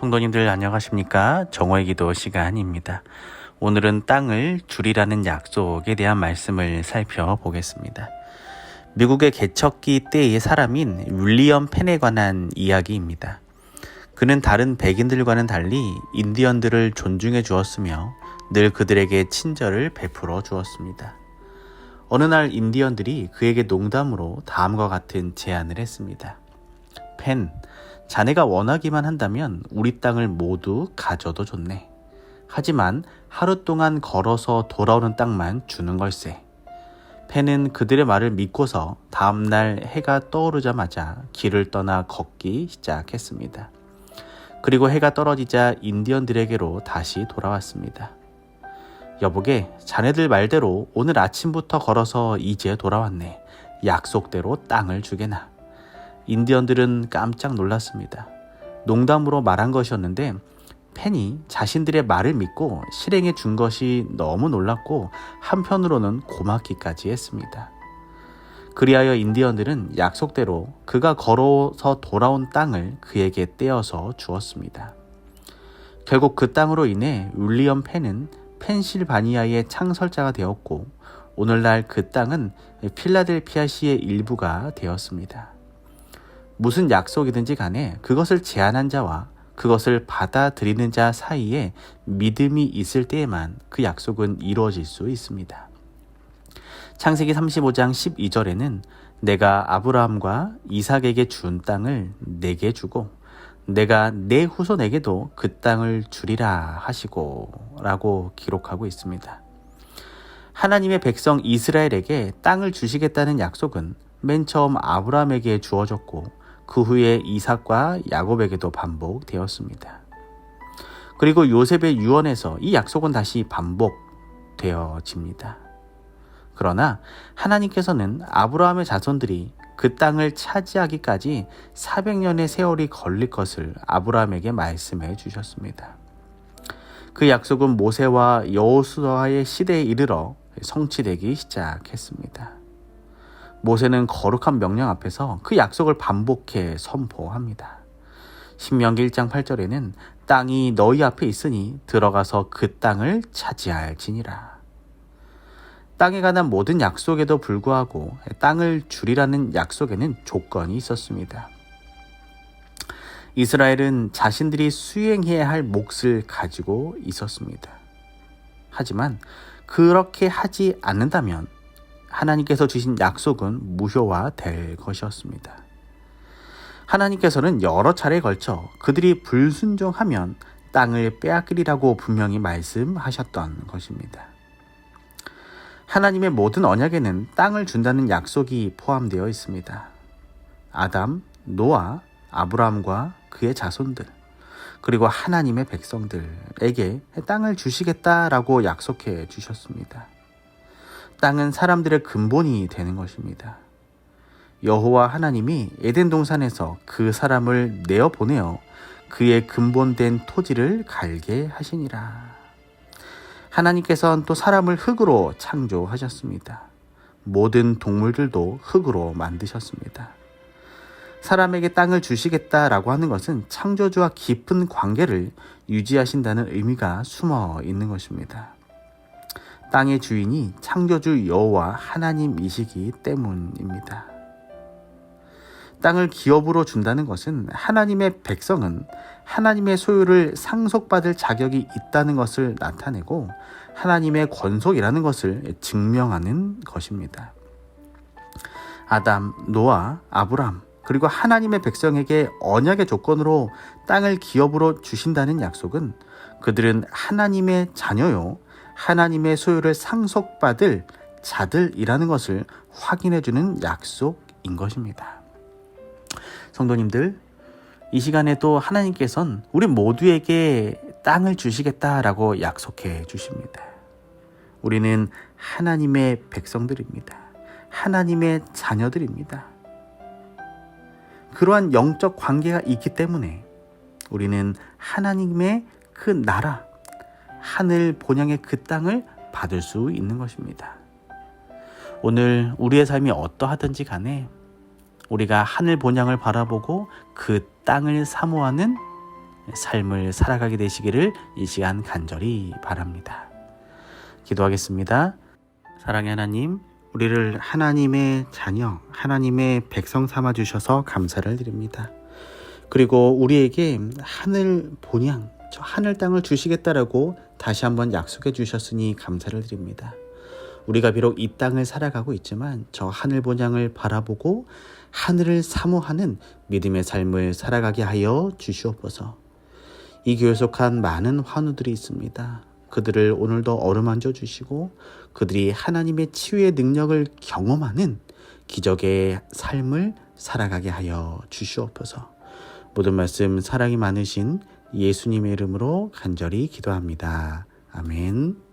성도님들 안녕하십니까? 정오의 기도 시간입니다. 오늘은 땅을 주리라는 약속에 대한 말씀을 살펴보겠습니다. 미국의 개척기 때의 사람인 윌리엄 펜에 관한 이야기입니다. 그는 다른 백인들과는 달리 인디언들을 존중해 주었으며 늘 그들에게 친절을 베풀어 주었습니다. 어느 날 인디언들이 그에게 농담으로 다음과 같은 제안을 했습니다. 펜, 자네가 원하기만 한다면 우리 땅을 모두 가져도 좋네. 하지만 하루 동안 걸어서 돌아오는 땅만 주는 걸세. 펜은 그들의 말을 믿고서 다음날 해가 떠오르자마자 길을 떠나 걷기 시작했습니다. 그리고 해가 떨어지자 인디언들에게로 다시 돌아왔습니다. 여보게, 자네들 말대로 오늘 아침부터 걸어서 이제 돌아왔네. 약속대로 땅을 주게나. 인디언들은 깜짝 놀랐습니다. 농담으로 말한 것이었는데 펜이 자신들의 말을 믿고 실행해 준 것이 너무 놀랐고 한편으로는 고맙기까지 했습니다. 그리하여 인디언들은 약속대로 그가 걸어서 돌아온 땅을 그에게 떼어서 주었습니다. 결국 그 땅으로 인해 윌리엄 펜은 펜실바니아의 창설자가 되었고 오늘날 그 땅은 필라델피아시의 일부가 되었습니다. 무슨 약속이든지 간에 그것을 제안한 자와 그것을 받아들이는 자 사이에 믿음이 있을 때에만 그 약속은 이루어질 수 있습니다. 창세기 35장 12절에는 내가 아브라함과 이삭에게 준 땅을 내게 주고 내가 내 후손에게도 그 땅을 주리라 하시고 라고 기록하고 있습니다. 하나님의 백성 이스라엘에게 땅을 주시겠다는 약속은 맨 처음 아브라함에게 주어졌고 그 후에 이삭과 야곱에게도 반복되었습니다. 그리고 요셉의 유언에서 이 약속은 다시 반복되어집니다. 그러나 하나님께서는 아브라함의 자손들이 그 땅을 차지하기까지 400년의 세월이 걸릴 것을 아브라함에게 말씀해 주셨습니다. 그 약속은 모세와 여호수아의 시대에 이르러 성취되기 시작했습니다. 모세는 거룩한 명령 앞에서 그 약속을 반복해 선포합니다. 신명기 1장 8절에는 땅이 너희 앞에 있으니 들어가서 그 땅을 차지할지니라. 땅에 관한 모든 약속에도 불구하고 땅을 주리라는 약속에는 조건이 있었습니다. 이스라엘은 자신들이 수행해야 할 몫을 가지고 있었습니다. 하지만 그렇게 하지 않는다면 하나님께서 주신 약속은 무효화될 것이었습니다. 하나님께서는 여러 차례에 걸쳐 그들이 불순종하면 땅을 빼앗기리라고 분명히 말씀하셨던 것입니다. 하나님의 모든 언약에는 땅을 준다는 약속이 포함되어 있습니다. 아담, 노아, 아브라함과 그의 자손들, 그리고 하나님의 백성들에게 땅을 주시겠다라고 약속해 주셨습니다. 땅은 사람들의 근본이 되는 것입니다. 여호와 하나님이 에덴 동산에서 그 사람을 내어보내어 그의 근본된 토지를 갈게 하시니라. 하나님께서는 또 사람을 흙으로 창조하셨습니다. 모든 동물들도 흙으로 만드셨습니다. 사람에게 땅을 주시겠다라고 하는 것은 창조주와 깊은 관계를 유지하신다는 의미가 숨어 있는 것입니다. 땅의 주인이 창조주 여호와 하나님이시기 때문입니다. 땅을 기업으로 준다는 것은 하나님의 백성은 하나님의 소유를 상속받을 자격이 있다는 것을 나타내고 하나님의 권속이라는 것을 증명하는 것입니다. 아담, 노아, 아브람, 그리고 하나님의 백성에게 언약의 조건으로 땅을 기업으로 주신다는 약속은 그들은 하나님의 자녀요, 하나님의 소유를 상속받을 자들이라는 것을 확인해주는 약속인 것입니다. 성도님들, 이 시간에도 하나님께서는 우리 모두에게 땅을 주시겠다라고 약속해 주십니다. 우리는 하나님의 백성들입니다. 하나님의 자녀들입니다. 그러한 영적 관계가 있기 때문에 우리는 하나님의 그 나라, 하늘 본향의 그 땅을 받을 수 있는 것입니다. 오늘 우리의 삶이 어떠하든지 간에 우리가 하늘 본향을 바라보고 그 땅을 사모하는 삶을 살아가게 되시기를 이 시간 간절히 바랍니다. 기도하겠습니다. 사랑의 하나님, 우리를 하나님의 자녀, 하나님의 백성 삼아 주셔서 감사를 드립니다. 그리고 우리에게 하늘 본향, 저 하늘 땅을 주시겠다라고 다시 한번 약속해 주셨으니 감사를 드립니다. 우리가 비록 이 땅을 살아가고 있지만 저 하늘 본향을 바라보고 하늘을 사모하는 믿음의 삶을 살아가게 하여 주시옵소서. 이 교회 속한 많은 환우들이 있습니다. 그들을 오늘도 어루만져 주시고 그들이 하나님의 치유의 능력을 경험하는 기적의 삶을 살아가게 하여 주시옵소서. 모든 말씀 사랑이 많으신 예수님의 이름으로 간절히 기도합니다. 아멘.